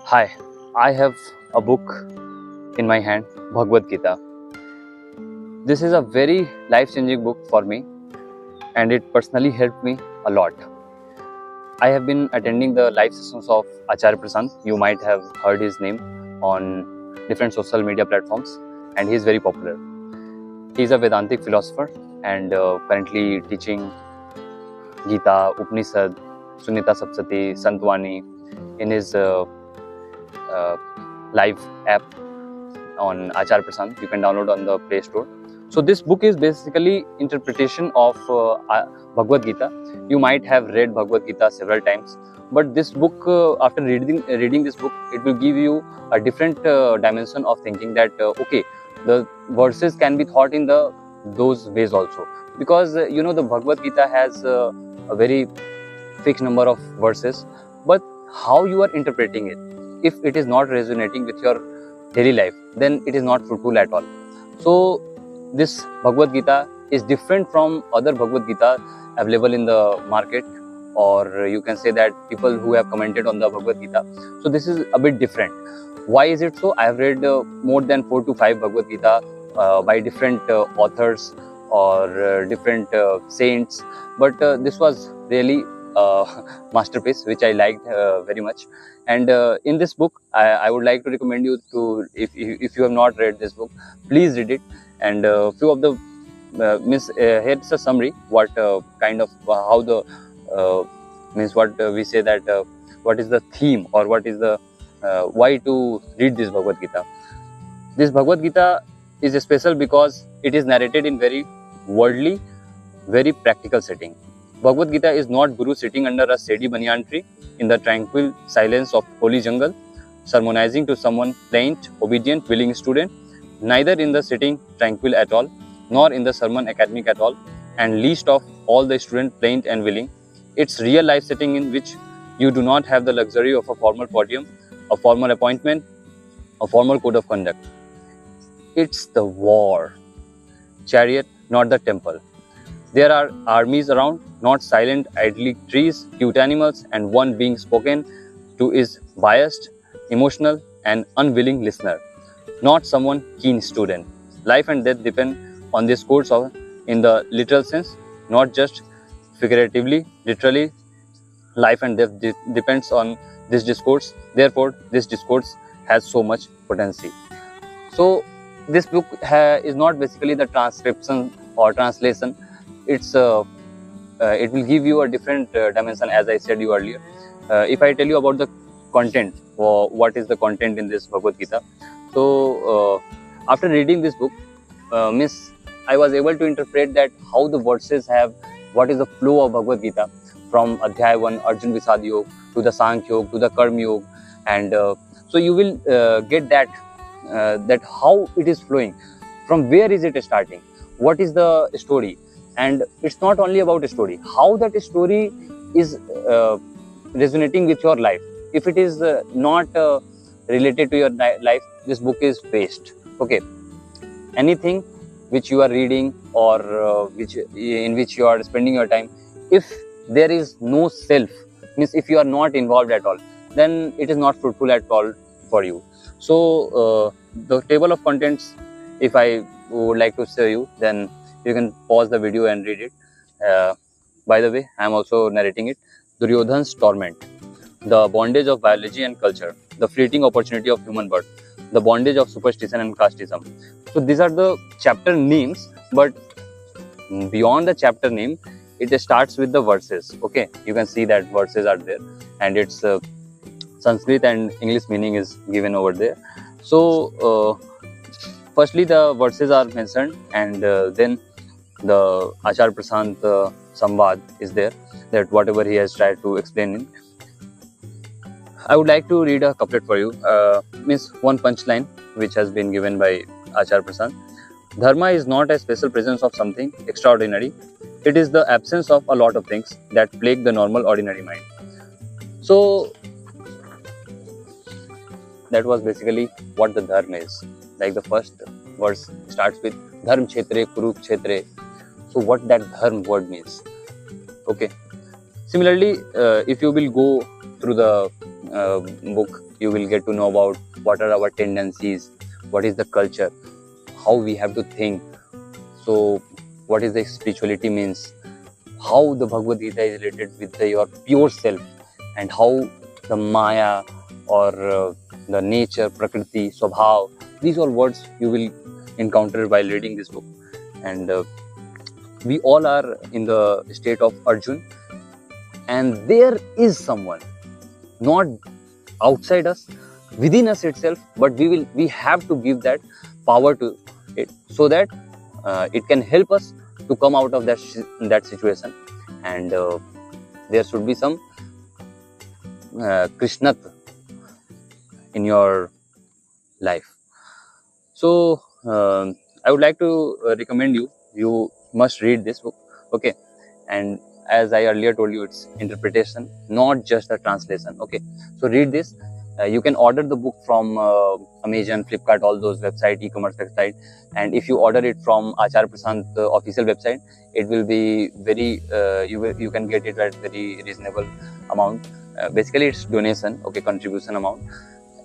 Hi, I have a book in my hand, Bhagavad Gita. This is a very life-changing book for me and it personally helped me a lot. I have been attending the live sessions of Acharya Prasant. You might have heard his name on different social media platforms and he is very popular. He is a Vedantic philosopher and currently teaching Gita, Upanishad, Sunita Sapsati, Santvani in his live app on Acharya Prasant. You can download on the Play Store. So this book is basically interpretation of Bhagavad Gita. You might have read Bhagavad Gita several times, but this book, after reading this book, it will give you a different dimension of thinking that okay, the verses can be thought in those ways also, because the Bhagavad Gita has a very fixed number of verses, but how you are interpreting it, if it is not resonating with your daily life, then it is not fruitful at all. So this Bhagavad Gita is different from other Bhagavad Gita available in the market, or you can say that people who have commented on the Bhagavad Gita. So this is a bit different. Why is it so? I have read more than 4 to 5 Bhagavad Gita by different authors or different saints, but this was really masterpiece which I liked very much. And in this book, I would like to recommend you to, if you have not read this book, please read it. And few of the here's a summary what kind of how the means what we say that what is the theme or what is the why to read this Bhagavad Gita. This Bhagavad Gita is special because it is narrated in very worldly, very practical setting. Bhagavad Gita is not Guru sitting under a shady banyan tree in the tranquil silence of holy jungle, sermonizing to someone plain, obedient, willing student, neither in the sitting tranquil at all, nor in the sermon academic at all, and least of all the student plain and willing. It's real life setting in which you do not have the luxury of a formal podium, a formal appointment, a formal code of conduct. It's the war chariot, not the temple. There are armies around, not silent, idly trees, cute animals, and one being spoken to is biased, emotional, and unwilling listener, not someone keen student. Life and death depend on this course in the literal sense, not just figuratively, literally. Life and death depends on this discourse. Therefore, this discourse has so much potency. So, this book is not basically the transcription or translation. It's it will give you a different dimension, as I said you earlier. If I tell you about the content, or what is the content in this Bhagavad Gita, so after reading this book, I was able to interpret that how the verses have, what is the flow of Bhagavad Gita from Adhyay 1, Arjun Visad Yoga, to the Sankhya Yoga, to the Karma Yoga, and so you will get that that how it is flowing, from where is it starting, what is the story. And it's not only about a story, how that story is resonating with your life. If it is not related to your life, this book is waste. Okay, anything which you are reading or in which you are spending your time, if there is no self, means if you are not involved at all, then it is not fruitful at all for you. So the table of contents, if I would like to show you, then you can pause the video and read it. By the way, I am also narrating it. Duryodhan's torment, the bondage of biology and culture, the fleeting opportunity of human birth, the bondage of superstition and casteism. So these are the chapter names, but beyond the chapter name, it starts with the verses. Okay, you can see that verses are there, and it's Sanskrit and English meaning is given over there. So firstly, the verses are mentioned, and then the Acharya Prasant Samvad is there, that whatever he has tried to explain in. I would like to read a couplet for you. Means one punchline which has been given by Acharya Prasant. Dharma is not a special presence of something extraordinary. It is the absence of a lot of things that plague the normal ordinary mind. So that was basically what the dharma is. Like the first verse starts with Dharm Kshetre Kurukshetre. So what that dharma word means. Okay. Similarly, if you will go through the book You will get to know about what are our tendencies, what is the culture, how we have to think. So what is the spirituality means, how the Bhagavad Gita is related with your pure self, and how the Maya or the nature, Prakriti, Swabhav, these are words you will encounter while reading this book. And we all are in the state of Arjun, and there is someone not outside us, within us itself, but we have to give that power to it, so that it can help us to come out of that situation. And there should be some Krishnatva in your life. So I would like to recommend you must read this book, okay? And as I earlier told you, it's interpretation, not just a translation, okay? So read this. You can order the book from Amazon, Flipkart, all those website, e-commerce website. And if you order it from Acharya Prasad official website, it will be very you can get it at very reasonable amount. Basically it's donation, okay, contribution amount.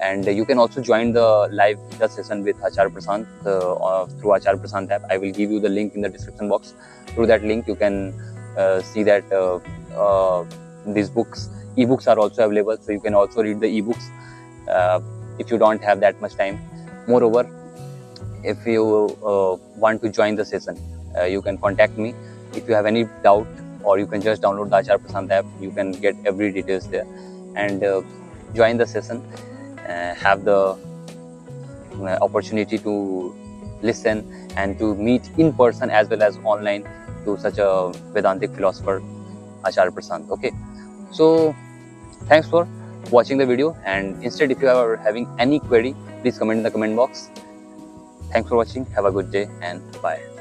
And you can also join the live Gita session with Acharya Prasad through Acharya Prasad app. I will give you the link in the description box. Through that link you can see that these ebooks are also available, so you can also read the ebooks if you don't have that much time. Moreover, if you want to join the session, you can contact me. If you have any doubt, or you can just download the Acharya Prasad app. You can get every details there and join the session. Have the opportunity to listen and to meet in person as well as online to such a Vedantic philosopher, Acharya Prasad. Okay, so thanks for watching the video, and instead if you are having any query, please comment in the comment box. Thanks for watching. Have a good day and bye.